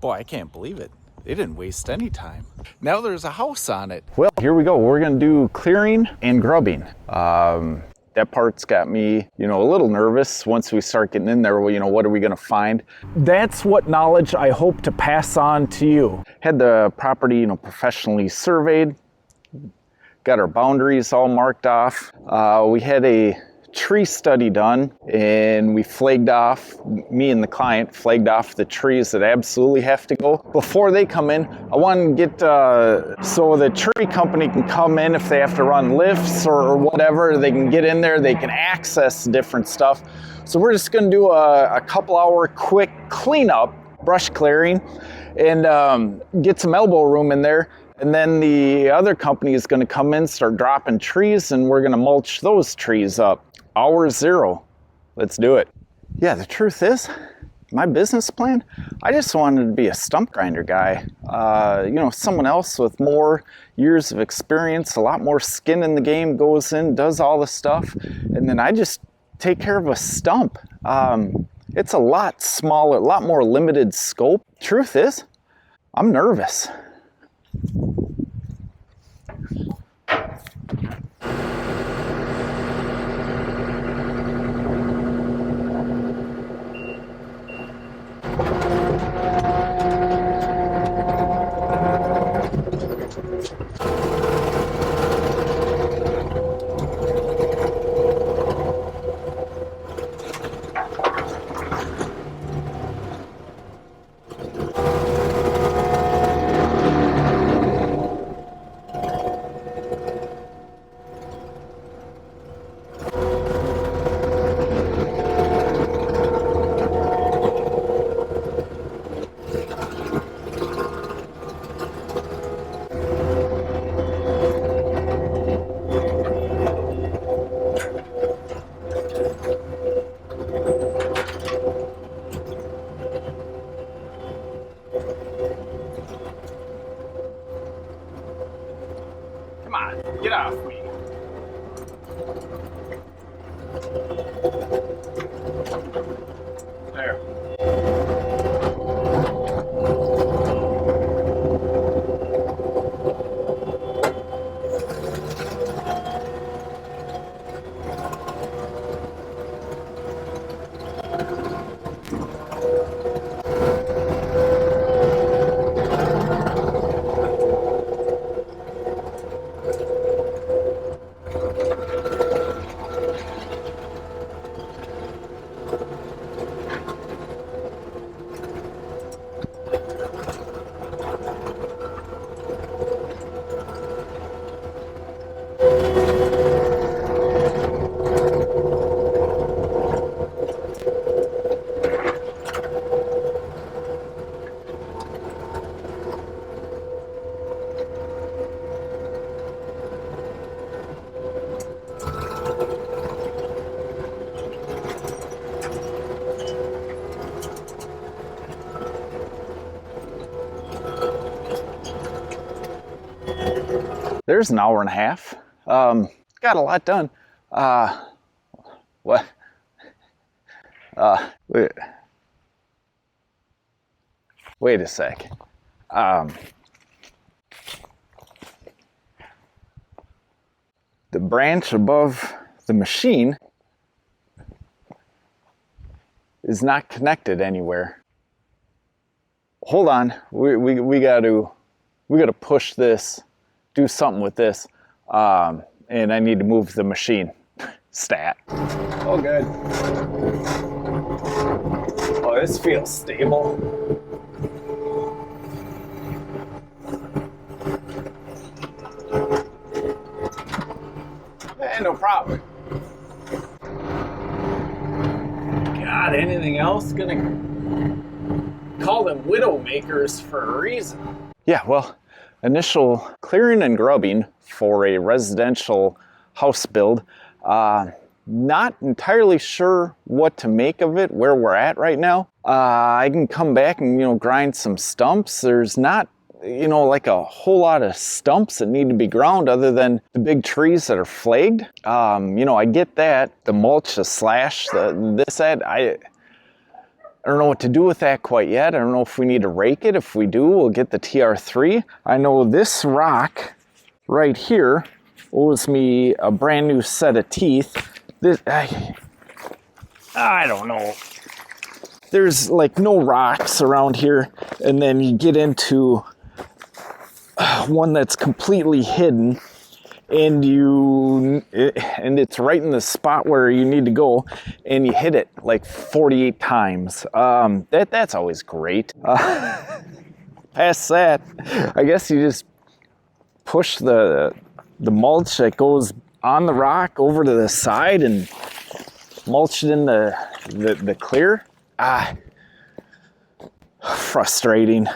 Boy, I can't believe it. They didn't waste any time. Now there's a house on it. Well, here we go. We're gonna do clearing and grubbing. That part's got me, a little nervous once we start getting in there. Well, what are we gonna find? That's what knowledge I hope to pass on to you. Had the property, professionally surveyed, got our boundaries all marked off. We had a tree study done, and we flagged off, me and the client flagged off the trees that absolutely have to go. Before they come in, I want to get, so the tree company can come in if they have to run lifts or whatever, they can get in there, they can access different stuff. So we're just gonna do a couple hour quick cleanup, brush clearing, and get some elbow room in there. And then the other company is gonna come in, start dropping trees, and we're gonna mulch those trees up. Hour zero. Let's do it. Yeah, the truth is, my business plan, I just wanted to be a stump grinder guy. Someone else with more years of experience, a lot more skin in the game, goes in, does all the stuff, and then I just take care of a stump. It's a lot smaller, a lot more limited scope. Truth is, I'm nervous. Come on, get off me. There. There's an hour and a half. Got a lot done. What? Wait a sec. The branch above the machine is not connected anywhere. Hold on. We got to push this. Do something with this, and I need to move the machine. Stat. Oh, good. Oh, this feels stable. No problem. God, anything else? Gonna call them widow makers for a reason. Yeah, well, initial clearing and grubbing for a residential house build. Not entirely sure what to make of it, where we're at right now. I can come back and, grind some stumps. There's not, like a whole lot of stumps that need to be ground other than the big trees that are flagged. I get that. The mulch, the slash, that. I don't know what to do with that quite yet. I don't know if we need to rake it. If we do, we'll get the TR3. I know this rock right here owes me a brand new set of teeth. This, I don't know. There's like no rocks around here, and then you get into one that's completely hidden, and it's right in the spot where you need to go, and you hit it like 48 times. That's always great. Past that, I guess you just push the mulch that goes on the rock over to the side and mulch it in the clear. Frustrating,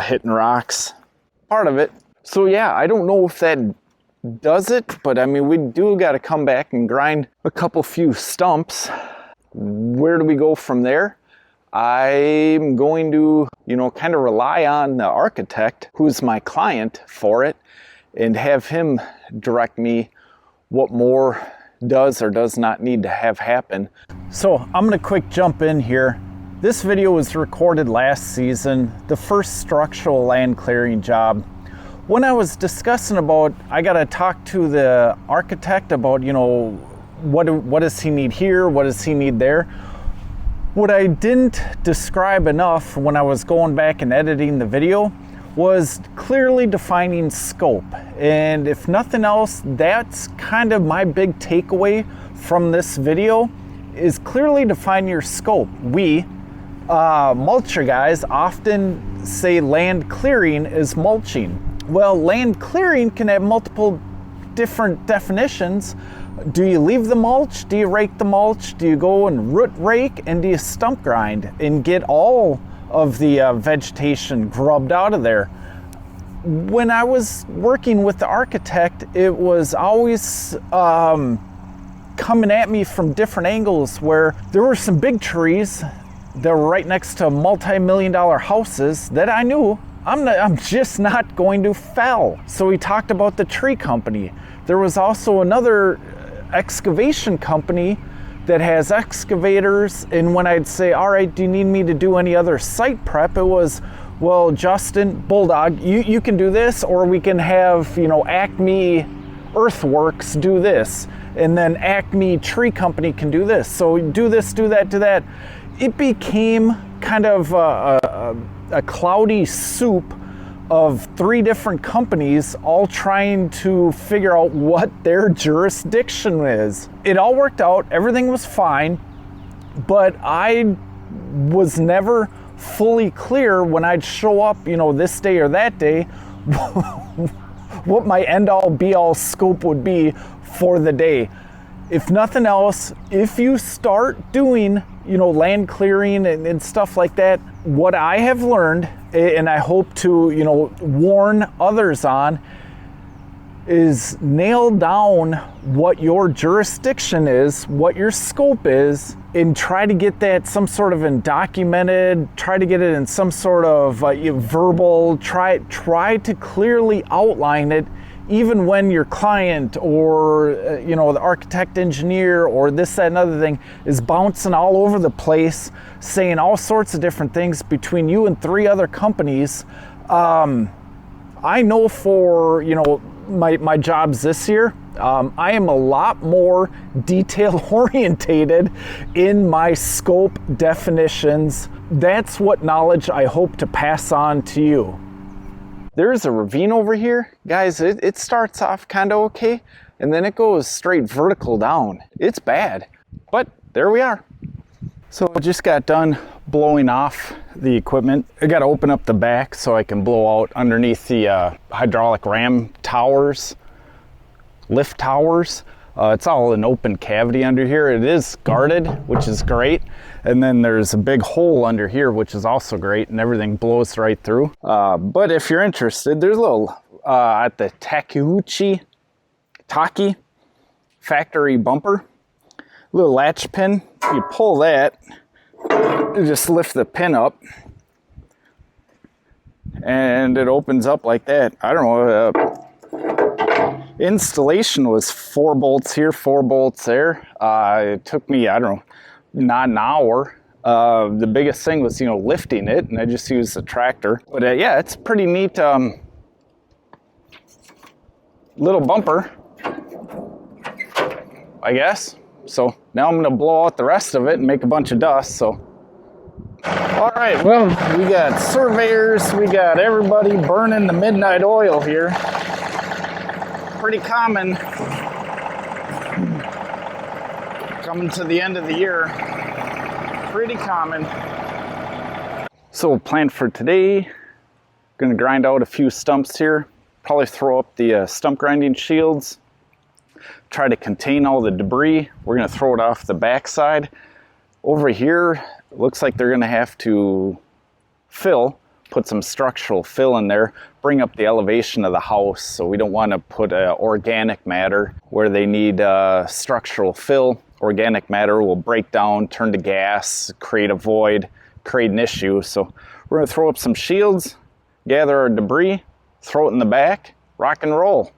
hitting rocks. Part of it. So yeah, I don't know if that does it, but I mean, we do got to come back and grind a few stumps. Where do we go from there? I'm going to, kind of rely on the architect, who's my client for it, and have him direct me what more does or does not need to have happen. So I'm gonna quick jump in here. This video was recorded last season, the first structural land clearing job. When I was discussing about, I gotta talk to the architect about, what does he need here? What does he need there? What I didn't describe enough when I was going back and editing the video was clearly defining scope. And if nothing else, that's kind of my big takeaway from this video, is clearly define your scope. We, mulcher guys, often say land clearing is mulching. Well, land clearing can have multiple different definitions. Do you leave the mulch? Do you rake the mulch? Do you go and root rake? And do you stump grind and get all of the vegetation grubbed out of there? When I was working with the architect, it was always coming at me from different angles, where there were some big trees that were right next to multi-million-dollar houses that I knew I'm just not going to fell. So we talked about the tree company. There was also another excavation company that has excavators, and when I'd say, all right, do you need me to do any other site prep? It was, well, Justin, Bulldog, you can do this, or we can have, Acme Earthworks do this, and then Acme Tree Company can do this. So do this, do that, do that. It became kind of a cloudy soup of 3 different companies all trying to figure out what their jurisdiction is. It all worked out, everything was fine, but I was never fully clear when I'd show up, this day or that day, what my end-all be-all scope would be for the day. If nothing else, if you start doing, land clearing and stuff like that, what I have learned, and I hope to, warn others on, is nail down what your jurisdiction is, what your scope is, and try to get that some sort of undocumented, try to get it in some sort of verbal, try to clearly outline it, even when your client or the architect engineer or this, that, and other thing is bouncing all over the place, saying all sorts of different things between you and 3 other companies. I know for my jobs this year, I am a lot more detail orientated in my scope definitions. That's what knowledge I hope to pass on to you. There's a ravine over here. Guys, it starts off kind of okay, and then it goes straight vertical down. It's bad, but there we are. So I just got done blowing off the equipment. I got to open up the back so I can blow out underneath the hydraulic ram towers, lift towers. It's all an open cavity under here. It is guarded, which is great. And then there's a big hole under here, which is also great, and everything blows right through. But if you're interested, there's a little, at the Taki factory bumper, little latch pin. You pull that, you just lift the pin up, and it opens up like that. I don't know, installation was 4 bolts here, 4 bolts there. It took me, I don't know, not an hour, The biggest thing was, lifting it, and I just used the tractor. But yeah, it's pretty neat. Little bumper, I guess. So now I'm gonna blow out the rest of it and make a bunch of dust. So, all right, well, we got surveyors, we got everybody burning the midnight oil here. Pretty common coming to the end of the year. Pretty common. So plan for today, gonna grind out a few stumps here, probably throw up the stump grinding shields, try to contain all the debris. We're gonna throw it off the backside. Over here, it looks like they're gonna have to put some structural fill in there, bring up the elevation of the house. So we don't wanna put organic matter where they need structural fill. Organic matter will break down, turn to gas, create a void, create an issue. So we're gonna throw up some shields, gather our debris, throw it in the back, rock and roll.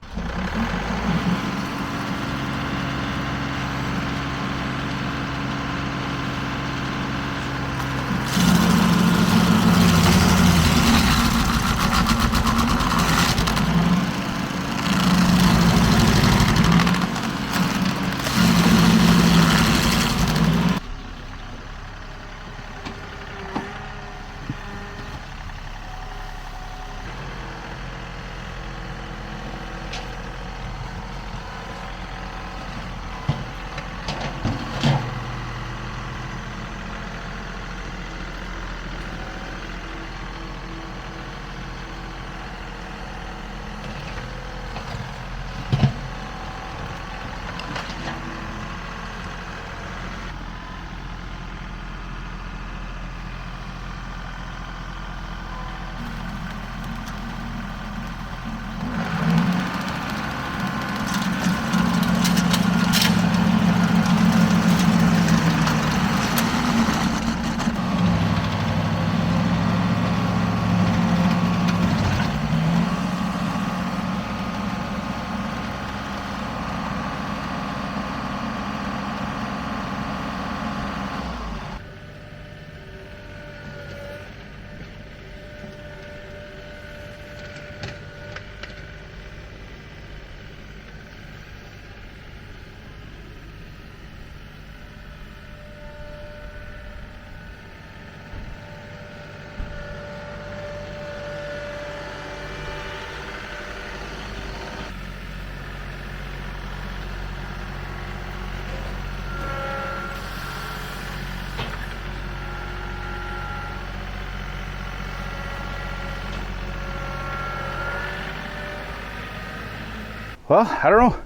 Well, I don't know.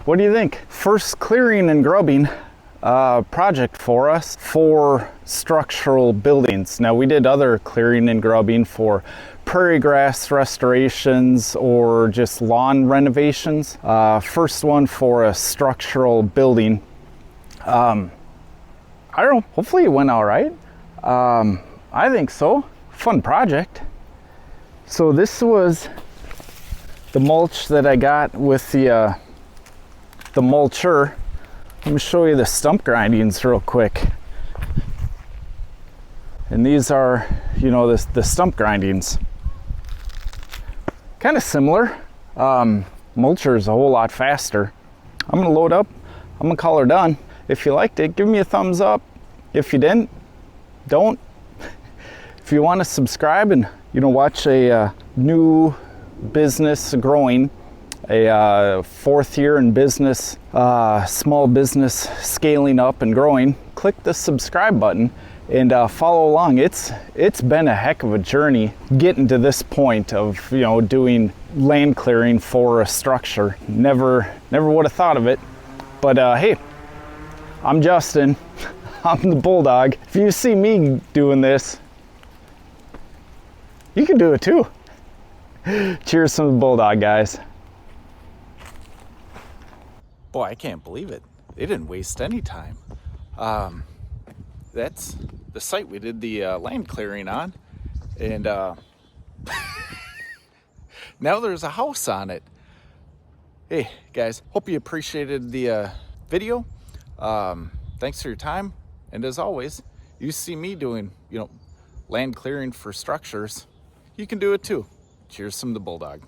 What do you think? First clearing and grubbing project for us for structural buildings. Now we did other clearing and grubbing for prairie grass restorations or just lawn renovations. First one for a structural building. I don't know, hopefully it went all right. I think so. Fun project. So this was the mulch that I got with the mulcher. Let me show you the stump grindings real quick. And these are, the stump grindings. Kind of similar. Mulcher is a whole lot faster. I'm gonna load up. I'm gonna call her done. If you liked it, give me a thumbs up. If you didn't, don't. If you want to subscribe and watch a new business growing, a fourth year in business, small business scaling up and growing, click the subscribe button and follow along. It's been a heck of a journey getting to this point of doing land clearing for a structure. Never would have thought of it, but hey, I'm Justin. I'm the Bulldog. If you see me doing this, you can do it too. Cheers from the Bulldog, guys. Boy, I can't believe it. They didn't waste any time. That's the site we did the land clearing on. And now there's a house on it. Hey, guys, hope you appreciated the video. Thanks for your time. And as always, You see me doing, land clearing for structures, you can do it too. Cheers from the Bulldog.